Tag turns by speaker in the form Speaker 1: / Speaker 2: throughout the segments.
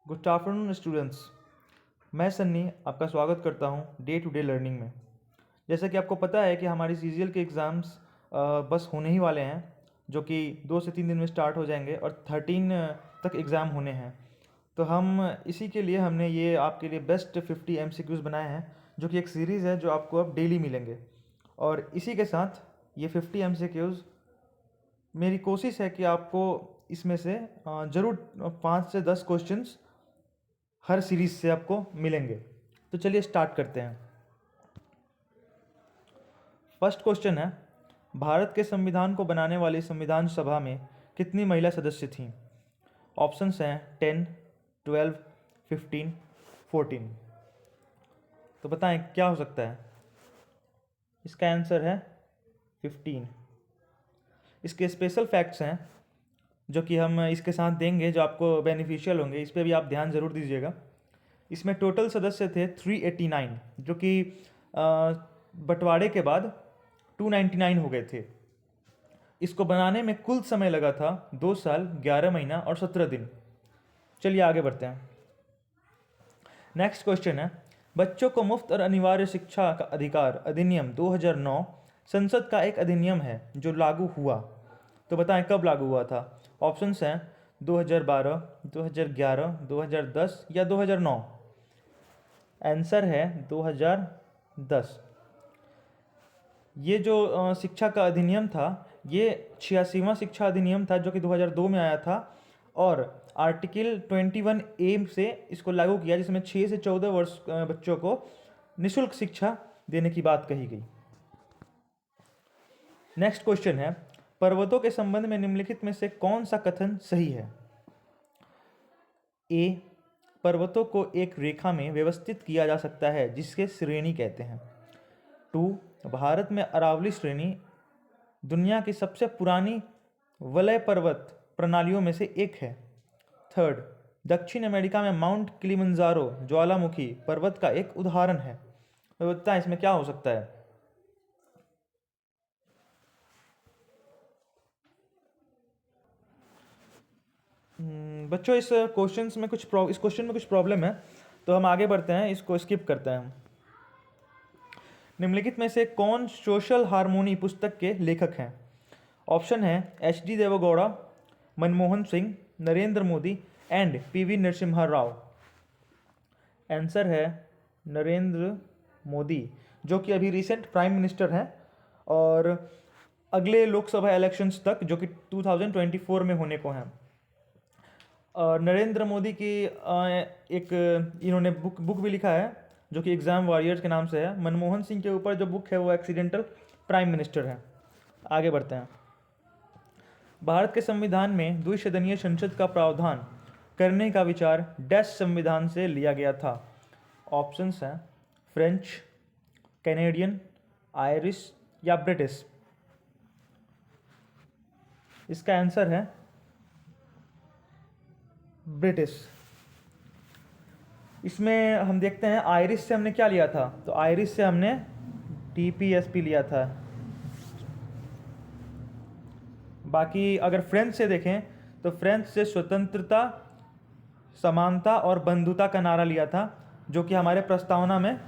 Speaker 1: Good afternoon students. मैं सन्नी आपका स्वागत करता हूं डे टू डे लर्निंग में। जैसा कि आपको पता है कि हमारी सीजीएल के एग्ज़ाम्स बस होने ही वाले हैं, जो कि 2 से 3 दिन में स्टार्ट हो जाएंगे और 13 तक एग्ज़ाम होने हैं। तो हम इसी के लिए हमने ये आपके लिए बेस्ट 50 एमसीक्यूज़ बनाए हैं, जो कि एक सीरीज़ है जो आपको अब डेली मिलेंगे। और इसी के साथ ये 50 एमसीक्यूज़ मेरी कोशिश है कि आपको इसमें से ज़रूर 5 से 10 क्वेश्चंस हर सीरीज से आपको मिलेंगे। तो चलिए स्टार्ट करते हैं। फर्स्ट क्वेश्चन है, भारत के संविधान को बनाने वाली संविधान सभा में कितनी महिला सदस्य थीं? ऑप्शंस हैं 10, 12, 15, 14। तो बताएं क्या हो सकता है? इसका आंसर है 15। इसके स्पेशल फैक्ट्स हैं जो कि हम इसके साथ देंगे, जो आपको बेनिफिशियल होंगे। इस पर भी आप ध्यान ज़रूर दीजिएगा। इसमें टोटल सदस्य थे 389, जो कि बंटवारे के बाद 299 हो गए थे। इसको बनाने में कुल समय लगा था 2 साल 11 महीना और 17 दिन। चलिए आगे बढ़ते हैं। नेक्स्ट क्वेश्चन है, बच्चों को मुफ्त और अनिवार्य शिक्षा का अधिकार अधिनियम 2009 संसद का एक अधिनियम है जो लागू हुआ। तो बताएं कब लागू हुआ था? ऑप्शंस हैं 2012, 2011, 2010 या 2009। आंसर है 2010। ये जो शिक्षा का अधिनियम था, ये 86वां शिक्षा अधिनियम था जो कि 2002 में आया था। और आर्टिकल 21A से इसको लागू किया, जिसमें 6 से 14 वर्ष बच्चों को निःशुल्क शिक्षा देने की बात कही गई। नेक्स्ट क्वेश्चन है, पर्वतों के संबंध में निम्नलिखित में से कौन सा कथन सही है? ए, पर्वतों को एक रेखा में व्यवस्थित किया जा सकता है जिसके श्रेणी कहते हैं। 2, भारत में अरावली श्रेणी दुनिया की सबसे पुरानी वलय पर्वत प्रणालियों में से एक है। 3, दक्षिण अमेरिका में माउंट किलिमंजारो ज्वालामुखी पर्वत का एक उदाहरण है। तो बताएं इसमें क्या हो सकता है? बच्चों इस क्वेश्चन में कुछ प्रॉब्लम है, तो हम आगे बढ़ते हैं, इसको स्किप करते हैं हम। निम्नलिखित में से कौन सोशल हार्मोनी पुस्तक के लेखक हैं? ऑप्शन है HD Deve Gowda, Manmohan Singh, Narendra Modi and PV Narasimha Rao. Answer है नरेंद्र मोदी, जो कि अभी रिसेंट प्राइम मिनिस्टर हैं और अगले लोकसभा इलेक्शंस तक, जो कि 2024 में होने को हैं। और नरेंद्र मोदी की एक इन्होंने बुक भी लिखा है जो कि एग्ज़ाम वॉरियर्स के नाम से है। मनमोहन सिंह के ऊपर जो बुक है वो एक्सीडेंटल प्राइम मिनिस्टर है। आगे बढ़ते हैं। भारत के संविधान में द्विसदनीय संसद का प्रावधान करने का विचार डैश संविधान से लिया गया था। ऑप्शंस हैं फ्रेंच, कैनेडियन, आयरिश या ब्रिटिश। इसका आंसर है ब्रिटिश। इसमें हम देखते हैं आयरिश से हमने क्या लिया था, तो आयरिश से हमने TPSP लिया था। बाकी अगर फ्रेंच से देखें तो फ्रेंच से स्वतंत्रता, समानता और बंधुता का नारा लिया था, जो कि हमारे प्रस्तावना में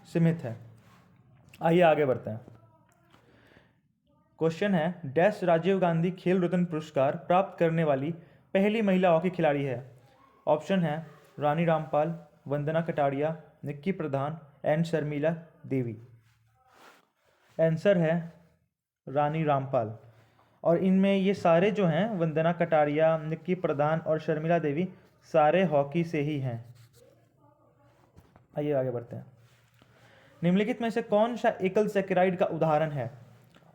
Speaker 1: सीमित है। आइए आगे बढ़ते हैं। क्वेश्चन है, डैश राजीव गांधी खेल रत्न पुरस्कार प्राप्त करने वाली पहली महिला हॉकी खिलाड़ी है। ऑप्शन है Rani Rampal, Vandana Kataria, Nikki Pradhan and Sharmila Devi. Answer है रानी रामपाल। और इनमें ये सारे जो हैं, वंदना कटारिया, निक्की प्रधान और शर्मिला देवी, सारे हॉकी से ही हैं। आइए आगे बढ़ते हैं। निम्नलिखित में से कौन सा एकल सैकेराइड का उदाहरण है?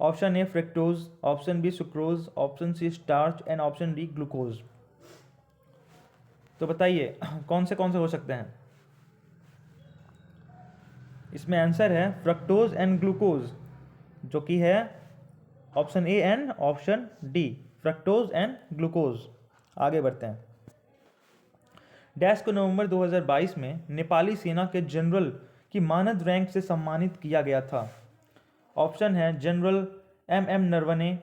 Speaker 1: Option A fructose, option B sucrose, option C starch and option D glucose. तो बताइए कौन से हो सकते हैं? इसमें आंसर है फ्रक्टोज एंड ग्लूकोज, जो कि है option A and option D, fructose and glucose. आगे बढ़ते हैं। डैश को नवंबर 2022 में नेपाली सेना के जनरल की मानद रैंक से सम्मानित किया गया था। ऑप्शन है जनरल MM नरवणे,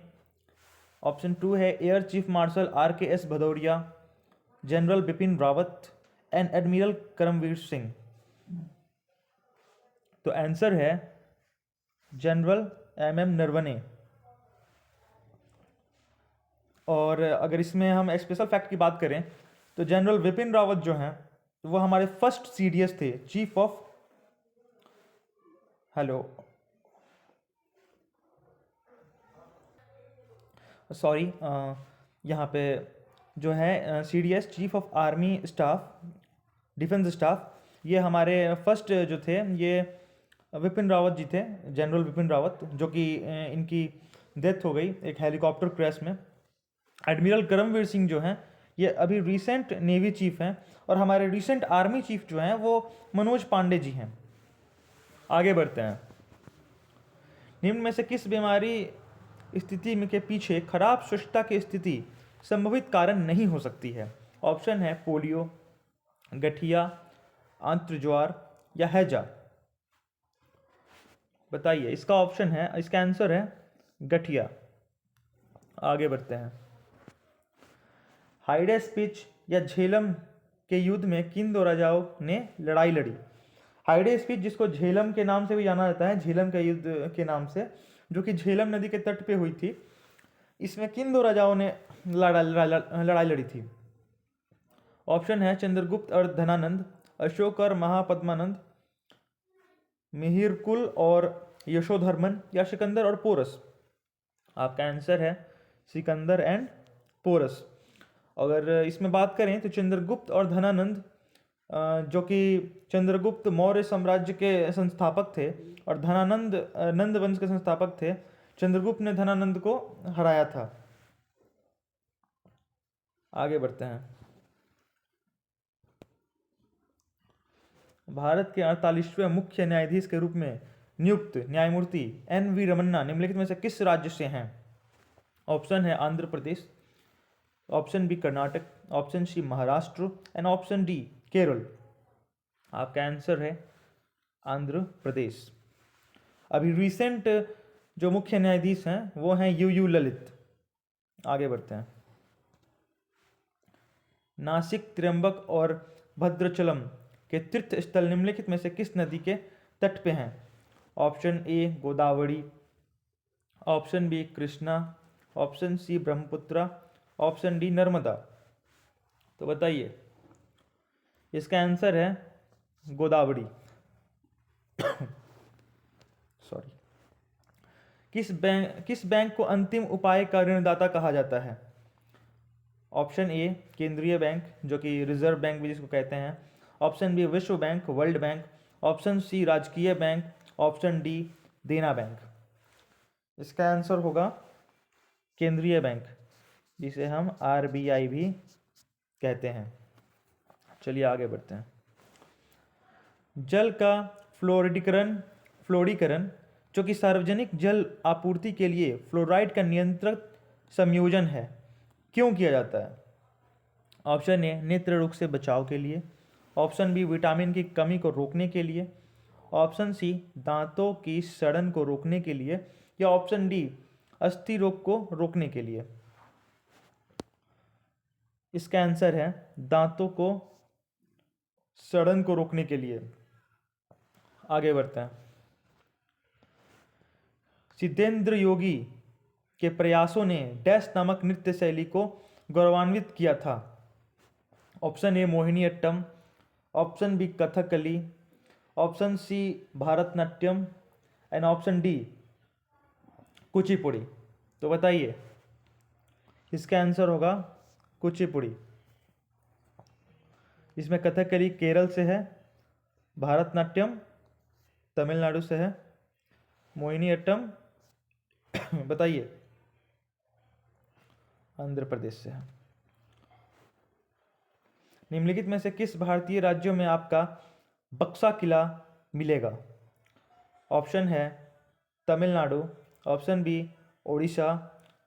Speaker 1: ऑप्शन 2 है air chief marshal RKS Bhadauria, general Bipin Rawat and admiral Karambir Singh? तो आंसर है जनरल एम नरवणे। और अगर इसमें हम स्पेशल फैक्ट की बात करें तो जनरल विपिन रावत जो हैं वो हमारे फर्स्ट सीडीएस थे, चीफ ऑफ, हेलो सॉरी, यहाँ पे जो है CDS chief of army staff, defence staff, ये हमारे फर्स्ट जो थे ये विपिन रावत जी थे, जनरल विपिन रावत, जो कि इनकी डेथ हो गई एक हेलीकॉप्टर क्रैश में। एडमिरल करमवीर सिंह जो हैं ये अभी रिसेंट नेवी चीफ हैं, और हमारे रिसेंट आर्मी चीफ जो हैं वो मनोज पांडे जी हैं। आगे बढ़ते हैं। निम्न में से किस बीमारी स्थिति में के पीछे खराब स्वच्छता की स्थिति संभवित कारण नहीं हो सकती है? ऑप्शन है पोलियो, गठिया, आंत्रज्वार या हैजा। बताइए, इसका ऑप्शन है, इसका आंसर है गठिया। आगे बढ़ते हैं। हाइडेस पिच या झेलम के युद्ध में किन दो राजाओं ने लड़ाई लड़ी? हाइडेस पिच, जिसको झेलम के नाम से भी जाना जाता है, झेलम के युद्ध के नाम से, जो कि झेलम नदी के तट पे हुई थी, इसमें किन दो राजाओं ने लड़ाई लड़ी थी? ऑप्शन है चंद्रगुप्त और धनानंद, अशोक और महापद्मानंद, मिहिरकुल और यशोधर्मन, या सिकंदर और पोरस। आपका आंसर है सिकंदर एंड पोरस। अगर इसमें बात करें तो चंद्रगुप्त और धनानंद, जो कि चंद्रगुप्त मौर्य साम्राज्य के संस्थापक थे और धनानंद नंद वंश के संस्थापक थे, चंद्रगुप्त ने धनानंद को हराया था। आगे बढ़ते हैं। भारत के 48वें मुख्य न्यायाधीश के रूप में नियुक्त न्यायमूर्ति एन.वी. रमन्ना निम्नलिखित में से किस राज्य से हैं? ऑप्शन है Andhra Pradesh, option b Karnataka, option c Maharashtra and option d Kerala. आपका आंसर है आंध्र प्रदेश। अभी रिसेंट जो मुख्य न्यायाधीश हैं वो हैं यू ललित। आगे बढ़ते हैं। नासिक, त्र्यंबक और भद्रचलम के तीर्थ स्थल निम्नलिखित में से किस नदी के तट पे हैं? Option A Godavari, option B Krishna, option C Brahmaputra, option D Narmada. तो बताइए, इसका आंसर है गोदावरी। सॉरी। किस बैंक को अंतिम उपाय का ऋणदाता कहा जाता है? ऑप्शन ए केंद्रीय बैंक, जो कि रिजर्व बैंक भी जिसको कहते हैं, ऑप्शन बी विश्व bank, world bank, option C राजकीय bank, option D Dena bank. इसका आंसर होगा केंद्रीय बैंक, जिसे हम आरबीआई भी कहते हैं। चलिए आगे बढ़ते हैं। जल का फ्लोरीकरण जो कि सार्वजनिक जल आपूर्ति के लिए फ्लोराइड का नियंत्रित संयोजन है, क्यों किया जाता है? ऑप्शन ए नेत्र रोग से बचाव के लिए, ऑप्शन बी विटामिन की कमी को रोकने के लिए, ऑप्शन सी दांतों की सड़न को रोकने के लिए, या ऑप्शन डी अस्थि रोग को रोकने के लिए। इसका आंसर है दांतों को सड़न को रोकने के लिए। आगे बढ़ते हैं। सिद्धेंद्र योगी के प्रयासों ने डैश नामक नृत्य शैली को गौरवान्वित किया था? Option A Mohiniyattam, option B Kathakali, option C Bharatanatyam and option D Kuchipudi. तो बताइए, इसका आंसर होगा कुचिपुड़ी। इसमें कथकली केरल से है, भारतनाट्यम तमिलनाडु से है, मोहिनीअट्टम बताइए आंध्र प्रदेश से है। निम्नलिखित में से किस भारतीय राज्यों में आपका बक्सा किला मिलेगा? ऑप्शन है Tamil Nadu, option B Odisha,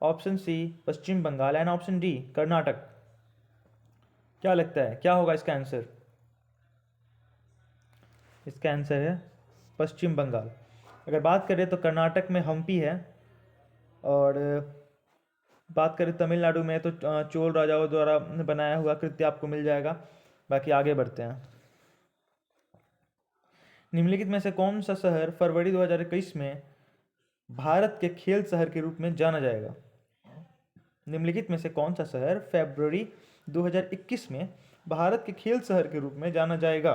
Speaker 1: option C Paschim Bangal and option D Karnataka. क्या लगता है, क्या होगा इसका आंसर? इसका आंसर है पश्चिम बंगाल। अगर बात करें तो कर्नाटक में हम्पी है, और बात करें तमिलनाडु में तो चोल राजाओं द्वारा बनाया हुआ कृत्य आपको मिल जाएगा। बाकी आगे बढ़ते हैं। निम्नलिखित में से कौन सा शहर फरवरी 2021 में भारत के खेल शहर के रूप में जाना जाएगा? निम्नलिखित में से कौन सा शहर फरवरी 2021 में भारत के खेल शहर के रूप में जाना जाएगा?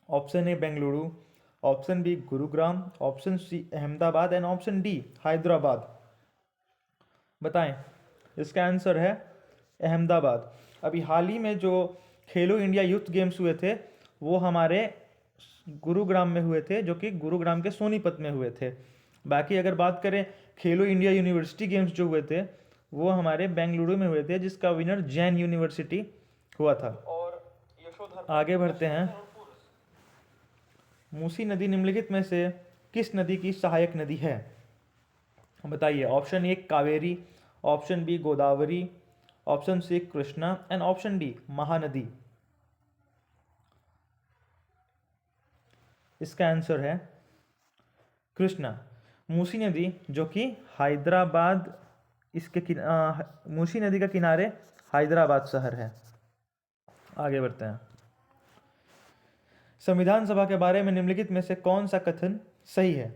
Speaker 1: Option A Bengaluru, option B Gurugram, option C Ahmedabad and option D Hyderabad. बताएं। इसका आंसर है अहमदाबाद। अभी हाल ही में जो खेलो इंडिया यूथ गेम्स हुए थे वो हमारे गुरुग्राम में हुए थे, जो कि गुरुग्राम के सोनीपत में हुए थे। बाकी अगर बात करें खेलो इंडिया यूनिवर्सिटी गेम्स जो हुए थे वो हमारे बेंगलुरु में हुए थे, जिसका विनर जैन यूनिवर्सिटी हुआ था। आगे बढ़ते हैं। मूसी नदी निम्नलिखित में से किस नदी की सहायक नदी है? बताइए। Option A Kaveri, option B Godavari, option C Krishna and option D Mahanadi. इसका आंसर है कृष्णा। मूसी नदी जो कि हैदराबाद, मूसी नदी का किनारे हैदराबाद शहर है। आगे बढ़ते हैं। संविधान सभा के बारे में निम्नलिखित में से कौन सा कथन सही है?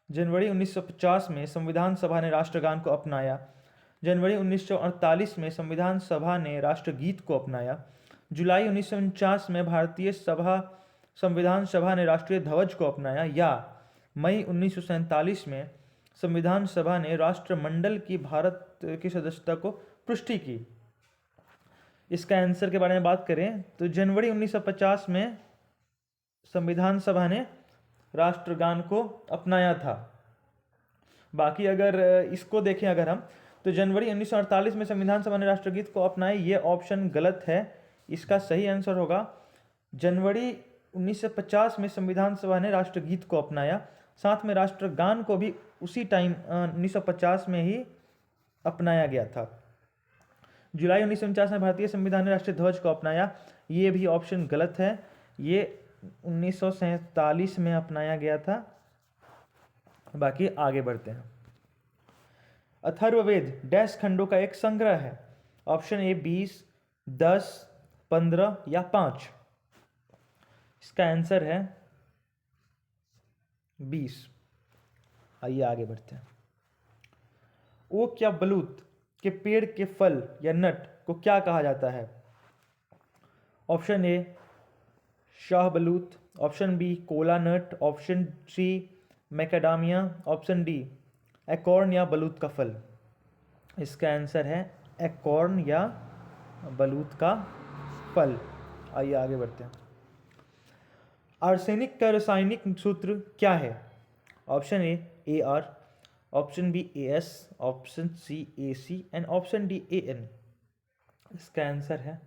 Speaker 1: जनवरी 1950 में संविधान सभा ने राष्ट्रगान को अपनाया। जनवरी 1948 में संविधान सभा ने राष्ट्रगीत को अपनाया। जुलाई 1949 में भारतीय संविधान सभा ने राष्ट्रीय ध्वज को अपनाया। या मई 1947 में संविधान सभा ने राष्ट्रमंडल की भारत की सदस्यता को पुष्टि की। इसका आंसर के बारे में बात करें तो जनवरी 1950 में संविधान सभा ने राष्ट्रगान को अपनाया था। बाकी अगर इसको देखें अगर हम, तो जनवरी 1948 में संविधान सभा ने राष्ट्रगीत को अपनाया, ये ऑप्शन गलत है। इसका सही आंसर होगा जनवरी 1950 में संविधान सभा ने राष्ट्रगीत को अपनाया, साथ में राष्ट्रगान को भी उसी टाइम 1950 में ही अपनाया गया था। जुलाई 1949 में भारतीय संविधान ने राष्ट्रीय ध्वज को अपनाया, ये भी ऑप्शन गलत है। ये 1947 में अपनाया गया था। बाकी आगे बढ़ते हैं। अथर्ववेद डैश खंडों का एक संग्रह है? ऑप्शन ए 20, 10, 15 या 5। इसका आंसर है 20। आइए आगे बढ़ते हैं। ओक या बलूत के पेड़ के फल या नट को क्या कहा जाता है? ऑप्शन ए शाहबलूत, option b kola nut, option c macadamia, option d acorn या बलूत का फल। इसका आंसर है एकॉर्न या बलूत का फल। आइए आगे बढ़ते हैं। आर्सेनिक का रासायनिक सूत्र क्या है? Option A AR, option B AS, option C AC and option D AN। इसका आंसर है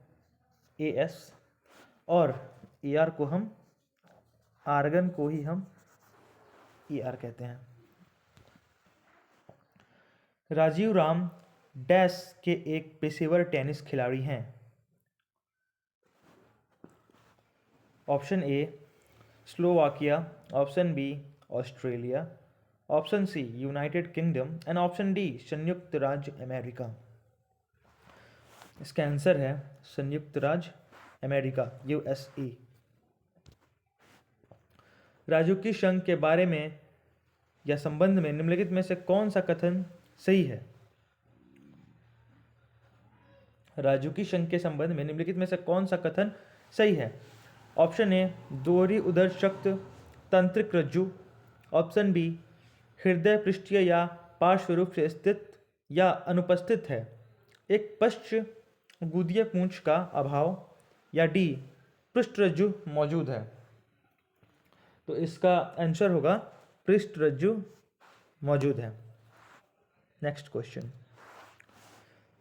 Speaker 1: AS, और AR को हम आर्गन को ही हम ER कहते हैं। राजीव राम डैश के एक पेशेवर टेनिस खिलाड़ी हैं? Option A Slovakia, option B Australia, option C United Kingdom and option D संयुक्त राज्य अमेरिका। इसका आंसर है संयुक्त राज्य अमेरिका, USA। राजुकी संघ के बारे में या संबंध में निम्नलिखित में से कौन सा कथन सही है? राजुकी संघ के संबंध में निम्नलिखित में से कौन सा कथन सही है? ऑप्शन ए दोहरी उदर शक्त तंत्रिक रज्जु, ऑप्शन बी हृदय पृष्ठीय या पार्श्व रूप से स्थित या अनुपस्थित है, एक पश्च गुदीय पूंछ का अभाव, या डी पृष्ठ रज्जु मौजूद है। तो इसका आंसर होगा पृष्ठ रज्जु मौजूद है। Next question.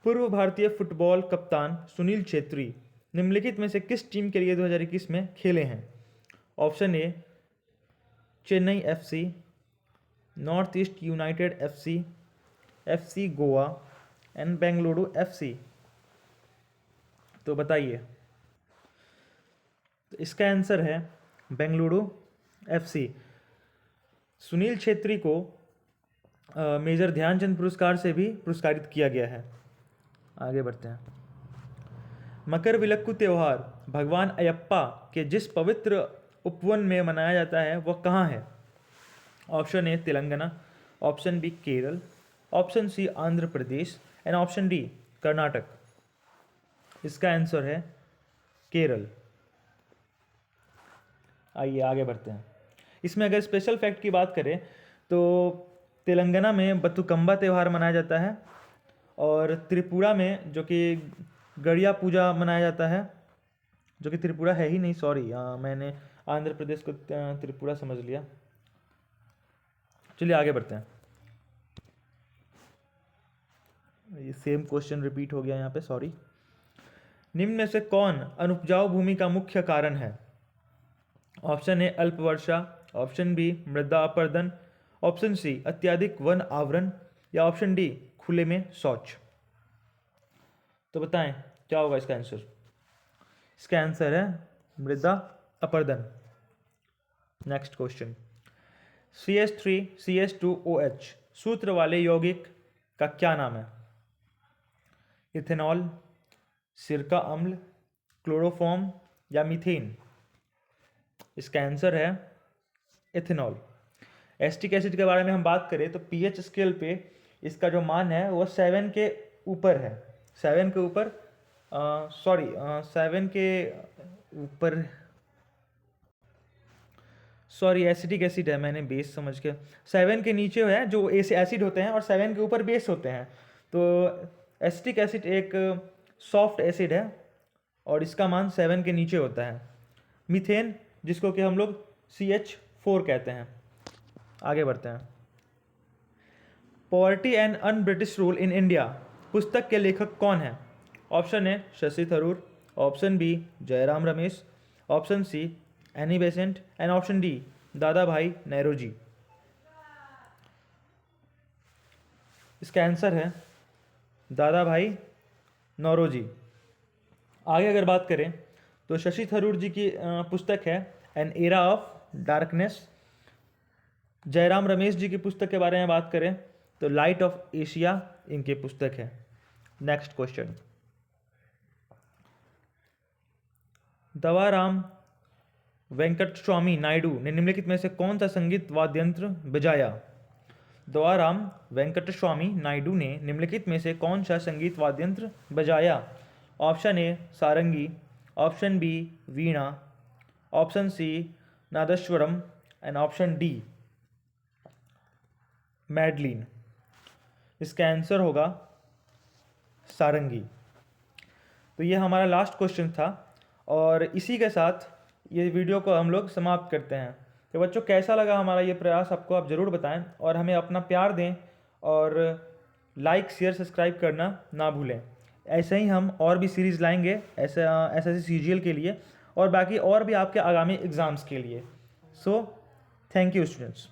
Speaker 1: पूर्व भारतीय फुटबॉल कप्तान सुनील छेत्री निम्नलिखित में से किस टीम के लिए 2021 में खेले हैं? Option A Chennai FC, north east United FC Goa and Bengaluru FC। तो बताइए। तो इसका आंसर है बेंगलुरु FC। सुनील छेत्री को मेजर ध्यानचंद पुरस्कार से भी पुरस्कारित किया गया है। आगे बढ़ते हैं। मकर विलक्कु त्यौहार भगवान अयप्पा के जिस पवित्र उपवन में मनाया जाता है वह कहाँ है? Option A Telangana, option B Kerala, option C Andhra Pradesh and option D Karnataka. इसका आंसर है केरल। आइए आगे बढ़ते हैं। इसमें अगर स्पेशल फैक्ट की बात करें तो तेलंगाना में बतुकम्बा त्यौहार मनाया जाता है और त्रिपुरा में जो कि गड़िया पूजा मनाया जाता है, जो कि त्रिपुरा है ही नहीं, सॉरी मैंने आंध्र प्रदेश को त्रिपुरा समझ लिया। चलिए आगे बढ़ते हैं। ये सेम क्वेश्चन रिपीट हो गया यहाँ पे, सॉरी। निम्न में से कौन अनुपजाऊ भूमि का मुख्य कारण है? ऑप्शन ए अल्प वर्षा, ऑप्शन बी मृदा अपरदन, ऑप्शन सी अत्यधिक वन आवरण या ऑप्शन डी खुले में शौच। तो बताएं क्या होगा इसका आंसर? इसका आंसर है मृदा अपरदन। Next question. CH3CH2OH सूत्र वाले यौगिक का क्या नाम है? इथेनॉल, सिरका अम्ल, क्लोरोफॉर्म या मीथेन। इसका आंसर है इथेनॉल। एसिटिक एसिड के बारे में हम बात करें तो पीएच स्केल पे इसका जो मान है वो 7 के ऊपर है। 7 के ऊपर 7 के ऊपर, सॉरी एसिटिक एसिड है, मैंने बेस समझ के। 7 के नीचे है जो एसिड होते हैं और 7 के ऊपर बेस होते हैं। तो एसिटिक एसिड एक सॉफ्ट एसिड है और इसका मान 7 के नीचे होता है। मीथेन जिसको कि हम लोग CH4 कहते हैं। आगे बढ़ते हैं। Poverty and un British rule in India पुस्तक के लेखक कौन है? Option A Shashi Tharoor, option B Jairam Ramesh, option C Annie Besant and option D Dadabhai नेरोजी। इसका आंसर है दादा भाई नौरोजी। आगे अगर बात करें तो शशि थरूर जी की पुस्तक है an era of darkness. Jairam Ramesh ji की पुस्तक के बारे में बात करें तो लाइट ऑफ एशिया इनकी पुस्तक है। Next question. दवाराम वेंकटस्वामी नायडू ने निम्नलिखित में से कौन सा संगीत वाद्य यंत्र बजाया? दवाराम वेंकटस्वामी नायडू ने निम्नलिखित में से कौन सा संगीत वाद्य यंत्र बजाया? Option A sarangi, option B veena, option C nadaswaram and option D mandolin. इसका आंसर होगा सारंगी। तो ये हमारा लास्ट क्वेश्चन था और इसी के साथ ये वीडियो को हम लोग समाप्त करते हैं। तो बच्चों कैसा लगा हमारा ये प्रयास आपको आप ज़रूर बताएं और हमें अपना प्यार दें और लाइक शेयर सब्सक्राइब करना ना भूलें। ऐसे ही हम और भी सीरीज़ लाएंगे ऐसे CGL के लिए और बाकी और भी आपके आगामी एग्ज़ाम्स के लिए। So thank you students.